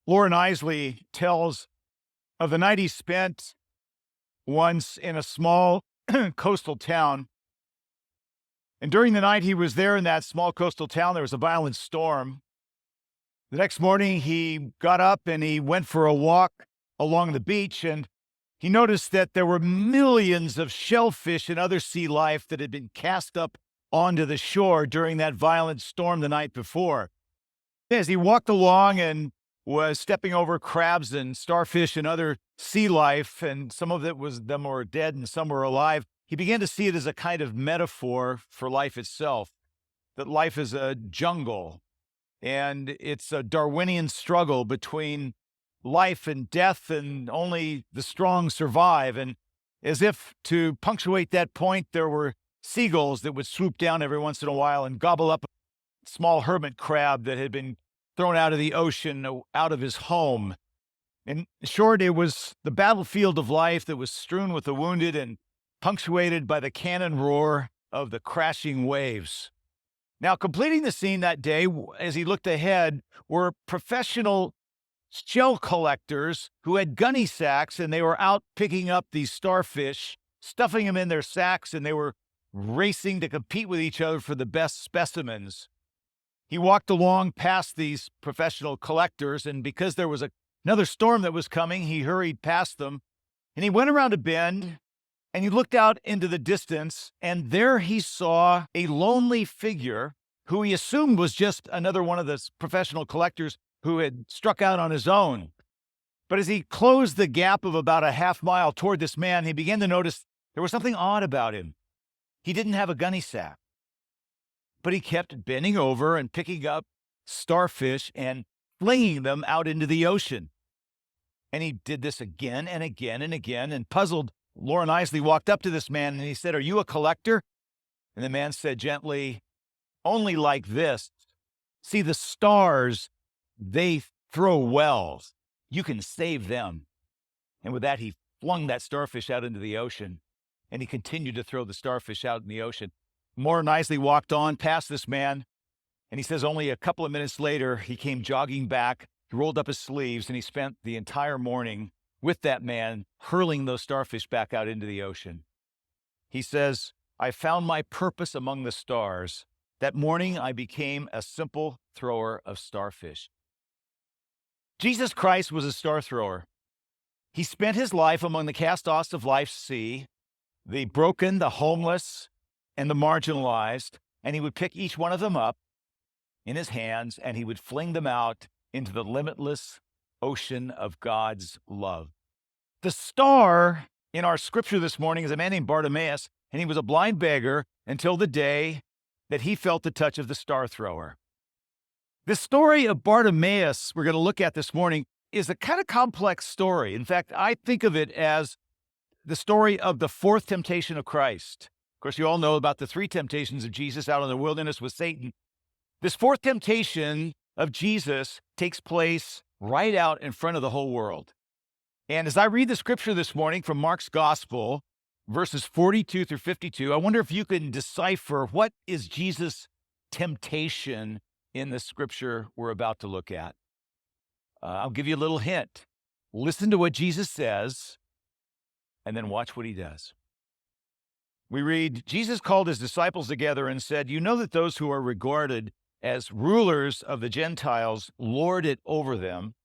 Loren Eiseley tells of the night he spent once in a small coastal town. And during the night he was there in that small coastal town, there was a violent storm. The next morning, he got up and he went for a walk along the beach, and he noticed that there were millions of shellfish and other sea life that had been cast up onto the shore during that violent storm the night before. As he walked along and was stepping over crabs and starfish and other sea life, and some of them were dead and some were alive, he began to see it as a kind of metaphor for life itself, that life is a jungle, and it's a Darwinian struggle between life and death, and only the strong survive. And as if to punctuate that point, there were seagulls that would swoop down every once in a while and gobble up a small hermit crab that had been thrown out of the ocean, out of his home. In short, it was the battlefield of life that was strewn with the wounded and punctuated by the cannon roar of the crashing waves. Now, completing the scene that day, as he looked ahead, were professional shell collectors who had gunny sacks, and they were out picking up these starfish, stuffing them in their sacks, and they were racing to compete with each other for the best specimens. He walked along past these professional collectors, and because there was another storm that was coming, he hurried past them, and he went around a bend, and he looked out into the distance, and there he saw a lonely figure who he assumed was just another one of the professional collectors who had struck out on his own. But as he closed the gap of about a half mile toward this man, he began to notice there was something odd about him. He didn't have a gunny sack, but he kept bending over and picking up starfish and flinging them out into the ocean. And he did this again and again and again, and puzzled, Loren Eiseley walked up to this man and he said, "Are you a collector?" And the man said gently, "Only like this. See, the stars, they throw wells. You can save them." And with that, he flung that starfish out into the ocean, and he continued to throw the starfish out in the ocean. Loren Eiseley walked on past this man, and he says only a couple of minutes later, he came jogging back. He rolled up his sleeves, and he spent the entire morning with that man, hurling those starfish back out into the ocean. He says, "I found my purpose among the stars. That morning, I became a simple thrower of starfish." Jesus Christ was a star thrower. He spent his life among the castoffs of life's sea, the broken, the homeless, and the marginalized, and he would pick each one of them up in his hands, and he would fling them out into the limitless ocean of God's love. The star in our scripture this morning is a man named Bartimaeus, and he was a blind beggar until the day that he felt the touch of the star thrower. The story of Bartimaeus we're going to look at this morning is a kind of complex story. In fact, I think of it as the story of the fourth temptation of Christ. Of course, you all know about the three temptations of Jesus out in the wilderness with Satan. This fourth temptation of Jesus takes place right out in front of the whole world. And as I read the scripture this morning from Mark's Gospel, verses 42 through 52, I wonder if you can decipher what is Jesus' temptation in the scripture we're about to look at. I'll give you a little hint. Listen to what Jesus says, and then watch what he does. We read, Jesus called his disciples together and said, "You know that those who are regarded as rulers of the Gentiles lord it over them,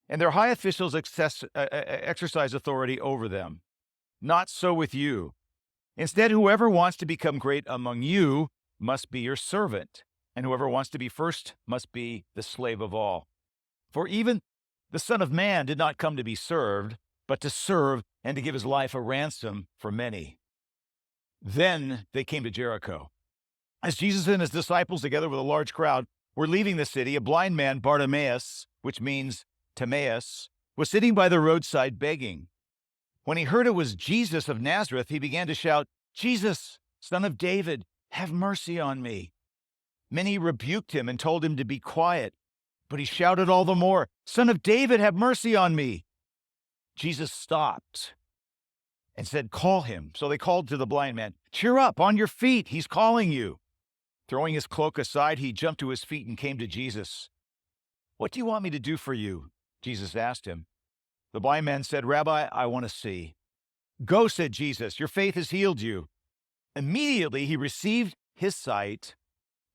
and their high officials exercise authority over them. Not so with you. Instead, whoever wants to become great among you must be your servant, and whoever wants to be first must be the slave of all. For even the Son of Man did not come to be served, but to serve and to give his life a ransom for many." Then they came to Jericho. As Jesus and his disciples, together with a large crowd, were leaving the city, a blind man, Bartimaeus, which means Timaeus, was sitting by the roadside begging. When he heard it was Jesus of Nazareth, he began to shout, "Jesus, Son of David, have mercy on me." Many rebuked him and told him to be quiet, but he shouted all the more, "Son of David, have mercy on me." Jesus stopped and said, "Call him." So they called to the blind man, "Cheer up, on your feet, he's calling you." Throwing his cloak aside, he jumped to his feet and came to Jesus. "What do you want me to do for you?" Jesus asked him. The blind man said, Rabbi, I want to see. Go, said Jesus, your faith has healed you. Immediately he received his sight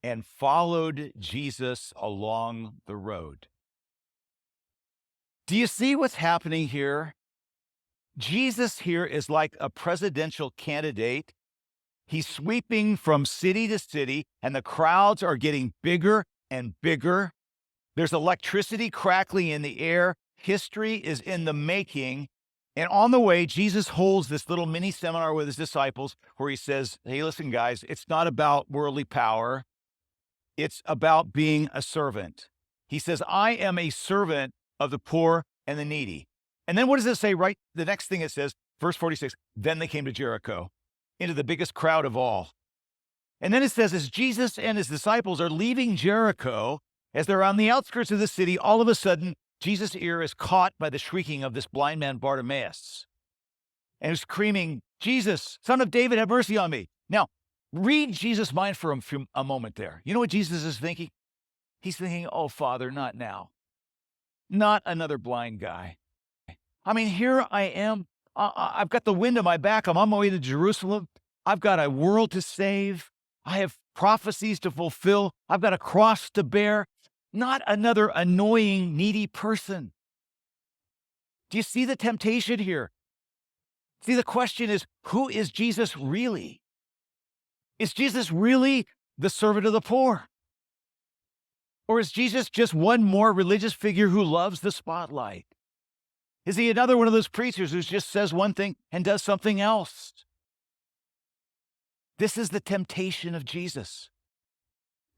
and followed Jesus along the road. Do you see what's happening here? Jesus here is like a presidential candidate. He's sweeping from city to city, and the crowds are getting bigger and bigger. There's electricity crackling in the air. History is in the making. And on the way, Jesus holds this little mini seminar with his disciples where he says, hey, listen, guys, it's not about worldly power. It's about being a servant. He says, I am a servant of the poor and the needy. And then what does it say, right? The next thing it says, verse 46, then they came to Jericho, into the biggest crowd of all. And then it says, as Jesus and his disciples are leaving Jericho, as they're on the outskirts of the city, all of a sudden, Jesus' ear is caught by the shrieking of this blind man, Bartimaeus. And he's screaming, Jesus, Son of David, have mercy on me. Now, read Jesus' mind for a moment there. You know what Jesus is thinking? He's thinking, oh, Father, not now. Not another blind guy. I mean, here I am. I've got the wind at my back. I'm on my way to Jerusalem. I've got a world to save. I have prophecies to fulfill. I've got a cross to bear. Not another annoying, needy person. Do you see the temptation here? See, the question is, who is Jesus really? Is Jesus really the servant of the poor? Or is Jesus just one more religious figure who loves the spotlight? Is he another one of those preachers who just says one thing and does something else? This is the temptation of Jesus.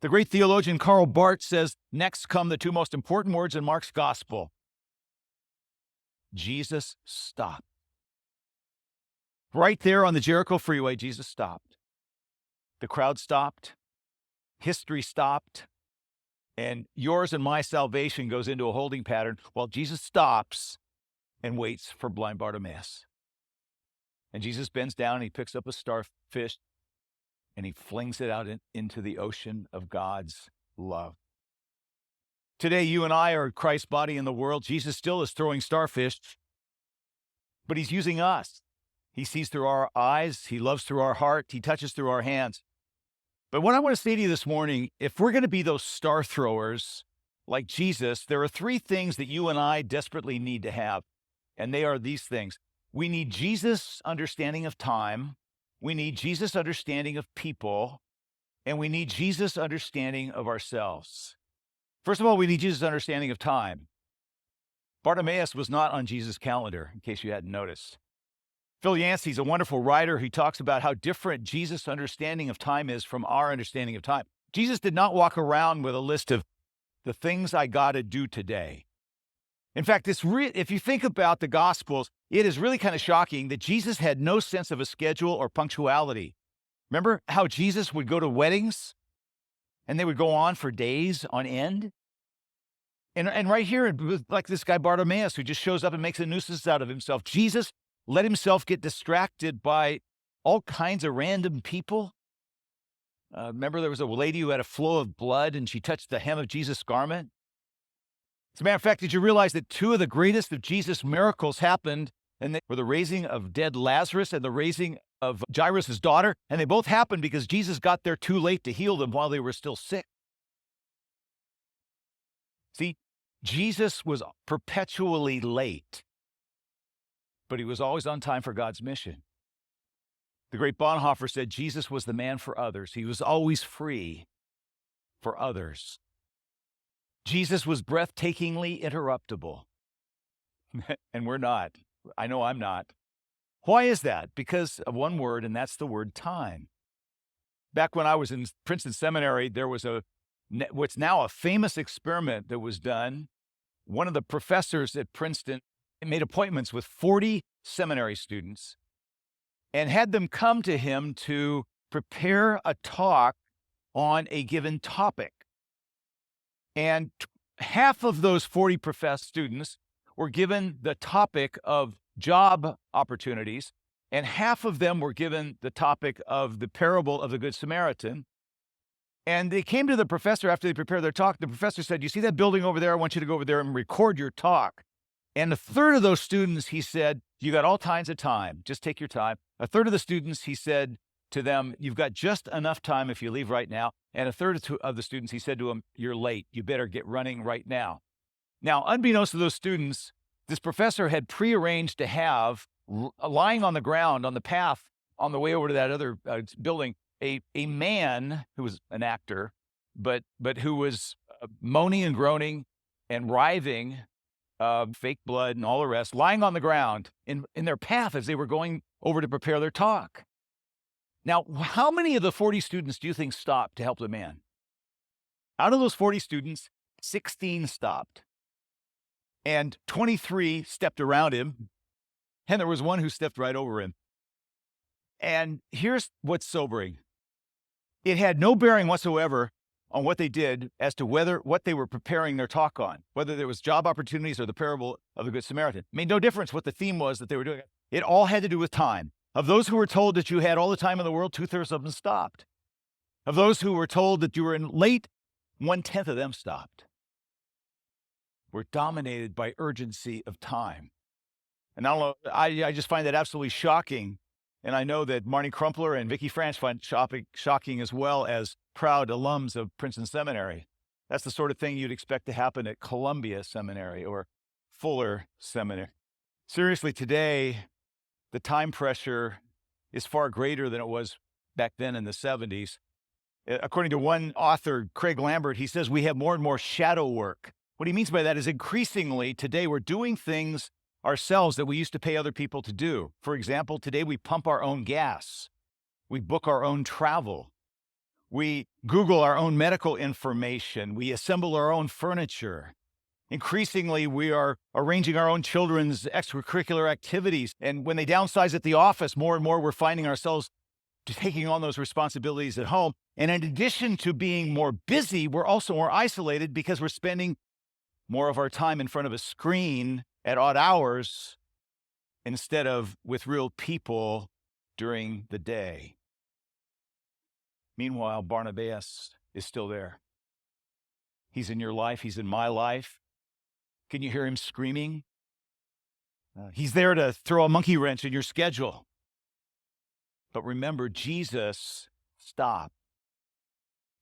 The great theologian Karl Barth says, next come the two most important words in Mark's gospel. Jesus stopped. Right there on the Jericho freeway, Jesus stopped. The crowd stopped. History stopped. And yours and my salvation goes into a holding pattern while Jesus stops and waits for blind Bartimaeus. And Jesus bends down and he picks up a starfish and he flings it out into the ocean of God's love. Today, you and I are Christ's body in the world. Jesus still is throwing starfish, but he's using us. He sees through our eyes. He loves through our heart. He touches through our hands. But what I want to say to you this morning, if we're going to be those star throwers like Jesus, there are three things that you and I desperately need to have. And they are these things. We need Jesus' understanding of time. We need Jesus' understanding of people. And we need Jesus' understanding of ourselves. First of all, we need Jesus' understanding of time. Bartimaeus was not on Jesus' calendar, in case you hadn't noticed. Phil Yancey's a wonderful writer. He talks about how different Jesus' understanding of time is from our understanding of time. Jesus did not walk around with a list of the things I got to do today. In fact, if you think about the Gospels, it is really kind of shocking that Jesus had no sense of a schedule or punctuality. Remember how Jesus would go to weddings and they would go on for days on end? And right here, like this guy Bartimaeus who just shows up and makes a nuisance out of himself. Jesus let himself get distracted by all kinds of random people. Remember there was a lady who had a flow of blood and she touched the hem of Jesus' garment? As a matter of fact, did you realize that two of the greatest of Jesus' miracles happened, and they were the raising of dead Lazarus and the raising of Jairus' daughter? And they both happened because Jesus got there too late to heal them while they were still sick. See, Jesus was perpetually late, but he was always on time for God's mission. The great Bonhoeffer said Jesus was the man for others. He was always free for others. Jesus was breathtakingly interruptible. And we're not. I know I'm not. Why is that? Because of one word, and that's the word time. Back when I was in Princeton Seminary, there was what's now a famous experiment that was done. One of the professors at Princeton made appointments with 40 seminary students and had them come to him to prepare a talk on a given topic. And half of those 40 professed students were given the topic of job opportunities, and half of them were given the topic of the parable of the Good Samaritan. And they came to the professor after they prepared their talk. The professor said, "You see that building over there? I want you to go over there and record your talk." And a third of those students, he said, "You got all kinds of time. Just take your time." A third of the students, he said to them, "You've got just enough time if you leave right now." And a third of the students, he said to them, "You're late. You better get running right now." Now, unbeknownst to those students, this professor had prearranged to have, lying on the ground on the path on the way over to that other building, a man who was an actor, but who was moaning and groaning and writhing, fake blood and all the rest, lying on the ground in their path as they were going over to prepare their talk. Now, how many of the 40 students do you think stopped to help the man? Out of those 40 students, 16 stopped. And 23 stepped around him, and there was one who stepped right over him. And here's what's sobering. It had no bearing whatsoever on what they did as to what they were preparing their talk on, whether there was job opportunities or the parable of the Good Samaritan. It made no difference what the theme was that they were doing. It all had to do with time. Of those who were told that you had all the time in the world, 2/3 of them stopped. Of those who were told that you were late, 1/10 of them stopped. We're dominated by urgency of time. And I just find that absolutely shocking. And I know that Marnie Crumpler and Vicki Franch find shocking as well as proud alums of Princeton Seminary. That's the sort of thing you'd expect to happen at Columbia Seminary or Fuller Seminary. Seriously, today, the time pressure is far greater than it was back then in the 70s. According to one author, Craig Lambert, he says we have more and more shadow work. What he means by that is increasingly today we're doing things ourselves that we used to pay other people to do. For example, today we pump our own gas. We book our own travel. We Google our own medical information. We assemble our own furniture. Increasingly, we are arranging our own children's extracurricular activities. And when they downsize at the office, more and more we're finding ourselves taking on those responsibilities at home. And in addition to being more busy, we're also more isolated because we're spending more of our time in front of a screen at odd hours instead of with real people during the day. Meanwhile, Bartimaeus is still there. He's in your life. He's in my life. Can you hear him screaming? He's there to throw a monkey wrench in your schedule. But remember, Jesus stopped.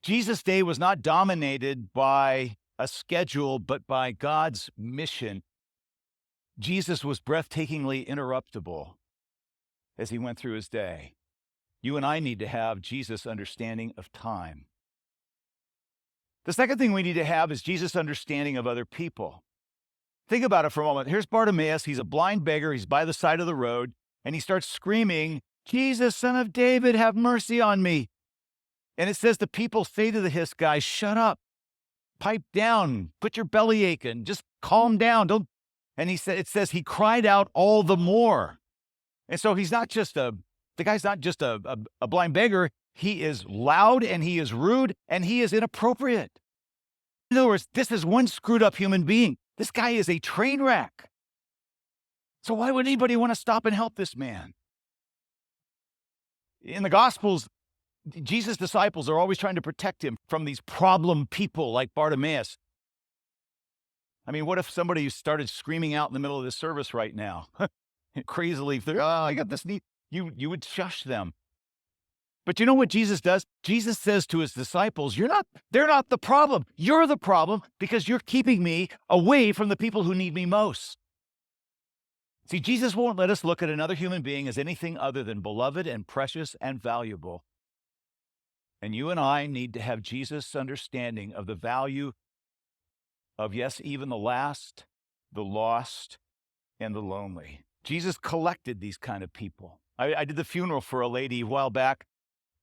Jesus' day was not dominated by a schedule, but by God's mission. Jesus was breathtakingly interruptible as he went through his day. You and I need to have Jesus' understanding of time. The second thing we need to have is Jesus' understanding of other people. Think about it for a moment. Here's Bartimaeus. He's a blind beggar. He's by the side of the road, and he starts screaming, "Jesus, Son of David, have mercy on me." And it says the people say to this guy, "Shut up, pipe down, put your belly aching, just calm down." And it says he cried out all the more. And so the guy's not just a blind beggar. He is loud and he is rude and he is inappropriate. In other words, this is one screwed up human being. This guy is a train wreck. So why would anybody want to stop and help this man? In the Gospels, Jesus' disciples are always trying to protect him from these problem people like Bartimaeus. I mean, what if somebody started screaming out in the middle of this service right now? Crazily, I got this need. You would shush them. But you know what Jesus does? Jesus says to his disciples, they're not the problem. You're the problem because you're keeping me away from the people who need me most. See, Jesus won't let us look at another human being as anything other than beloved and precious and valuable. And you and I need to have Jesus' understanding of the value of, yes, even the last, the lost, and the lonely. Jesus collected these kind of people. I did the funeral for a lady a while back,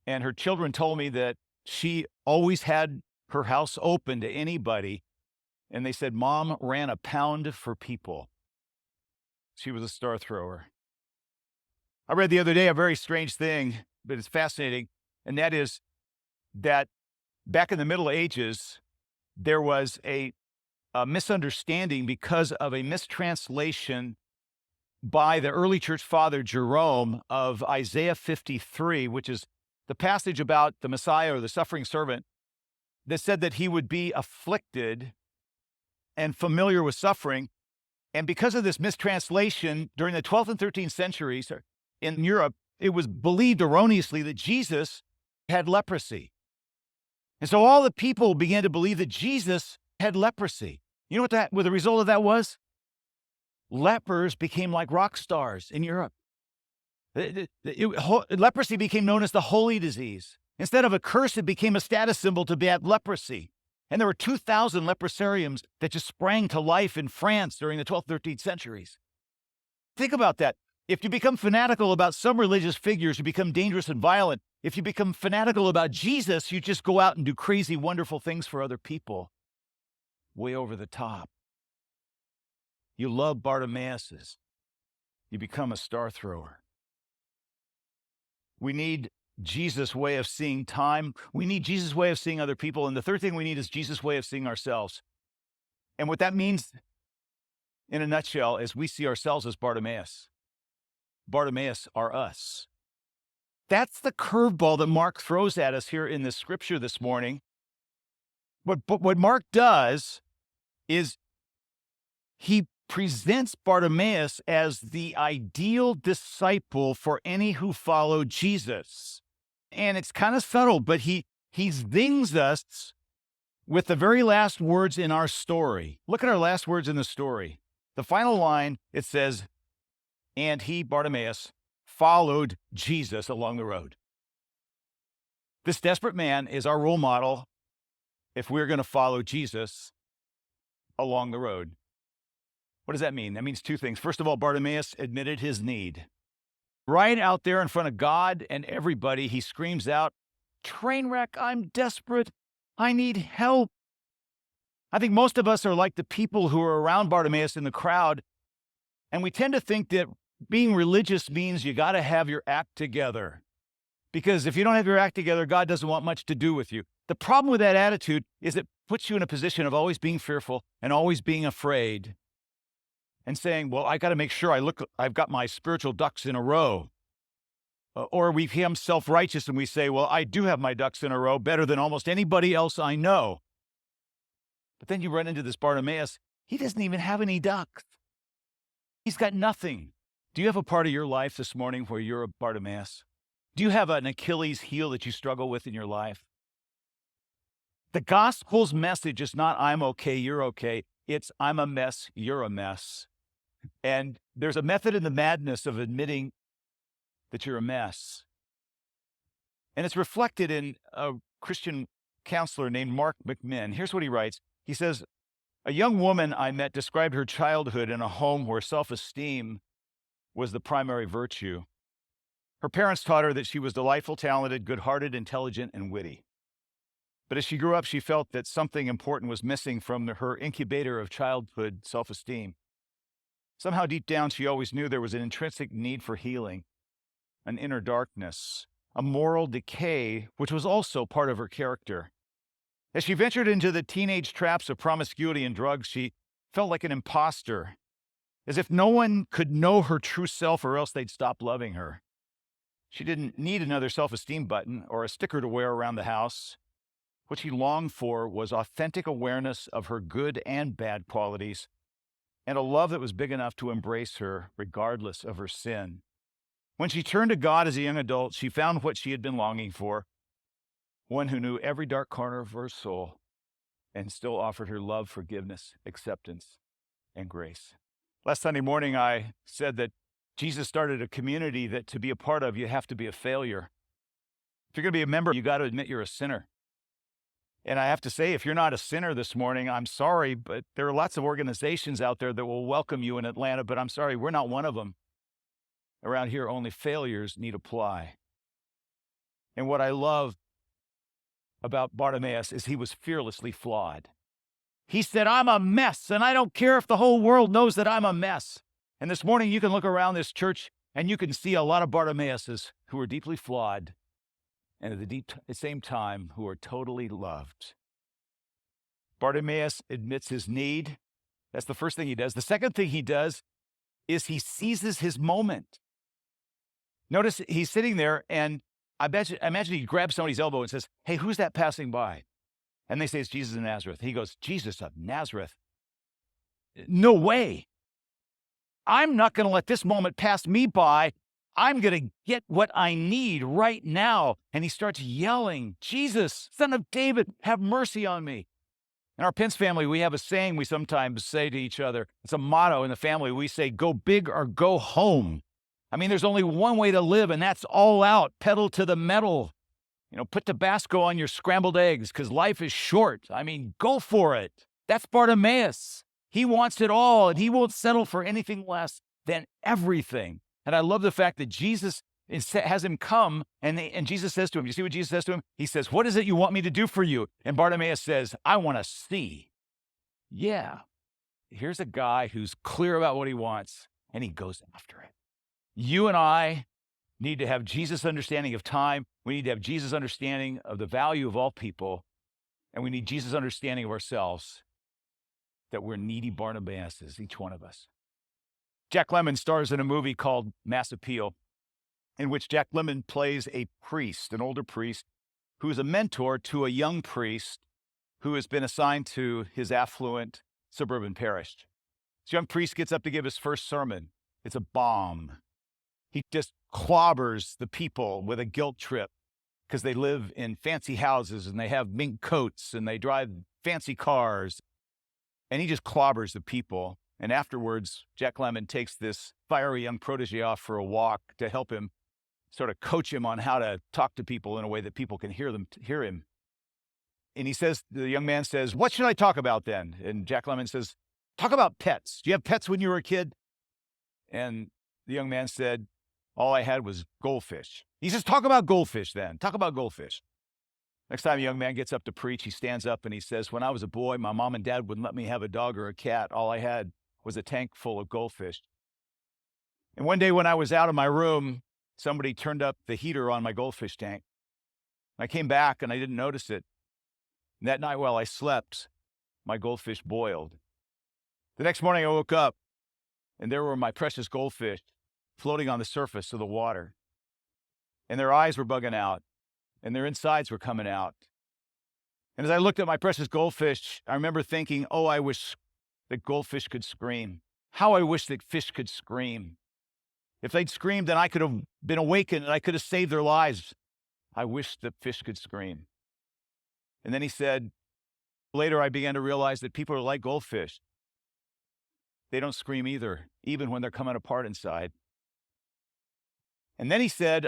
and her children told me that she always had her house open to anybody. And they said, Mom ran a pound for people. She was a star thrower. I read the other day a very strange thing, but it's fascinating. And that is that back in the Middle Ages, there was a misunderstanding because of a mistranslation by the early church father Jerome of Isaiah 53, which is the passage about the Messiah or the suffering servant that said that he would be afflicted and familiar with suffering. And because of this mistranslation during the 12th and 13th centuries in Europe, it was believed erroneously that Jesus had leprosy. And so all the people began to believe that Jesus had leprosy. You know what the result of that was? Lepers became like rock stars in Europe. Leprosy became known as the holy disease. Instead of a curse, it became a status symbol to be at leprosy. And there were 2,000 leprosariums that just sprang to life in France during the 12th, 13th centuries. Think about that. If you become fanatical about some religious figures, you become dangerous and violent. If you become fanatical about Jesus, you just go out and do crazy, wonderful things for other people. Way over the top. You love Bartimaeus. You become a star thrower. We need Jesus' way of seeing time. We need Jesus' way of seeing other people. And the third thing we need is Jesus' way of seeing ourselves. And what that means, in a nutshell, is we see ourselves as Bartimaeus. Bartimaeus are us. That's the curveball that Mark throws at us here in the scripture this morning. But what Mark does is he presents Bartimaeus as the ideal disciple for any who follow Jesus. And it's kind of subtle, but he zings us with the very last words in our story. Look at our last words in the story. The final line, it says, and he, Bartimaeus, followed Jesus along the road. This desperate man is our role model if we're going to follow Jesus along the road. What does that mean? That means two things. First of all, Bartimaeus admitted his need. Right out there in front of God and everybody, he screams out, "Train wreck, I'm desperate. I need help." I think most of us are like the people who are around Bartimaeus in the crowd, and we tend to think that being religious means you got to have your act together. Because if you don't have your act together, God doesn't want much to do with you. The problem with that attitude is it puts you in a position of always being fearful and always being afraid. And saying, well, I got to make sure I've got my spiritual ducks in a row. Or we become self-righteous and we say, well, I do have my ducks in a row better than almost anybody else I know. But then you run into this Bartimaeus. He doesn't even have any ducks. He's got nothing. Do you have a part of your life this morning where you're a Bartimaeus? Do you have an Achilles heel that you struggle with in your life? The gospel's message is not I'm okay, you're okay. It's I'm a mess, you're a mess. And there's a method in the madness of admitting that you're a mess. And it's reflected in a Christian counselor named Mark McMinn. Here's what he writes. He says, a young woman I met described her childhood in a home where self-esteem was the primary virtue. Her parents taught her that she was delightful, talented, good-hearted, intelligent, and witty. But as she grew up, she felt that something important was missing from her incubator of childhood self-esteem. Somehow deep down, she always knew there was an intrinsic need for healing, an inner darkness, a moral decay, which was also part of her character. As she ventured into the teenage traps of promiscuity and drugs, she felt like an imposter, as if no one could know her true self or else they'd stop loving her. She didn't need another self-esteem button or a sticker to wear around the house. What she longed for was authentic awareness of her good and bad qualities, and a love that was big enough to embrace her regardless of her sin. When she turned to God as a young adult, she found what she had been longing for, one who knew every dark corner of her soul and still offered her love, forgiveness, acceptance, and grace. Last Sunday morning, I said that Jesus started a community that to be a part of, you have to be a failure. If you're going to be a member, you got to admit you're a sinner. And I have to say, if you're not a sinner this morning, I'm sorry, but there are lots of organizations out there that will welcome you in Atlanta, but I'm sorry, we're not one of them. Around here, only failures need apply. And what I love about Bartimaeus is he was fearlessly flawed. He said, I'm a mess, and I don't care if the whole world knows that I'm a mess. And this morning, you can look around this church, and you can see a lot of Bartimaeuses who are deeply flawed, and at the same time, who are totally loved. Bartimaeus admits his need. That's the first thing he does. The second thing he does is he seizes his moment. Notice he's sitting there, and I imagine he grabs somebody's elbow and says, hey, who's that passing by? And they say, it's Jesus of Nazareth. He goes, Jesus of Nazareth? No way. I'm not going to let this moment pass me by. I'm going to get what I need right now. And he starts yelling, Jesus, Son of David, have mercy on me. In our Pence family, we have a saying we sometimes say to each other. It's a motto in the family. We say, go big or go home. I mean, there's only one way to live, and that's all out, pedal to the metal. Put Tabasco on your scrambled eggs because life is short. I mean, go for it. That's Bartimaeus. He wants it all, and he won't settle for anything less than everything. And I love the fact that Jesus has him come, and Jesus says to him, you see what Jesus says to him? He says, what is it you want me to do for you? And Bartimaeus says, I want to see. Yeah, here's a guy who's clear about what he wants, and he goes after it. You and I need to have Jesus' understanding of time. We need to have Jesus' understanding of the value of all people, and we need Jesus' understanding of ourselves, that we're needy Bartimaeuses, each one of us. Jack Lemmon stars in a movie called Mass Appeal, in which Jack Lemmon plays a priest, an older priest, who is a mentor to a young priest who has been assigned to his affluent suburban parish. This young priest gets up to give his first sermon. It's a bomb. He just clobbers the people with a guilt trip because they live in fancy houses and they have mink coats and they drive fancy cars. And he just clobbers the people. And afterwards, Jack Lemmon takes this fiery young protege off for a walk to help him sort of coach him on how to talk to people in a way that people can hear him. And the young man says, what should I talk about then? And Jack Lemmon says, talk about pets. Do you have pets when you were a kid? And the young man said, all I had was goldfish. He says, talk about goldfish then. Talk about goldfish. Next time a young man gets up to preach, he stands up and he says, when I was a boy, my mom and dad wouldn't let me have a dog or a cat. All I had was a tank full of goldfish. And one day when I was out of my room, somebody turned up the heater on my goldfish tank. I came back and I didn't notice it. And that night while I slept, my goldfish boiled. The next morning I woke up and there were my precious goldfish floating on the surface of the water. And their eyes were bugging out and their insides were coming out. And as I looked at my precious goldfish, I remember thinking, oh, I wish that goldfish could scream. How I wish that fish could scream. If they'd screamed, then I could have been awakened and I could have saved their lives. I wish that fish could scream. And then he said, later I began to realize that people are like goldfish. They don't scream either, even when they're coming apart inside. And then he said,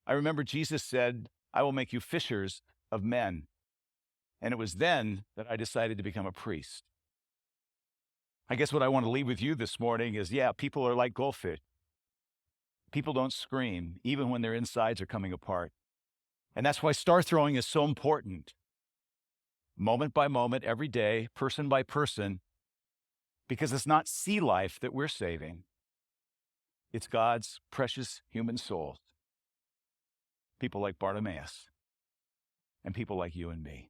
I remember Jesus said, I will make you fishers of men. And it was then that I decided to become a priest. I guess what I want to leave with you this morning is, people are like goldfish. People don't scream, even when their insides are coming apart. And that's why star throwing is so important. Moment by moment, every day, person by person, because it's not sea life that we're saving. It's God's precious human souls. People like Bartimaeus and people like you and me.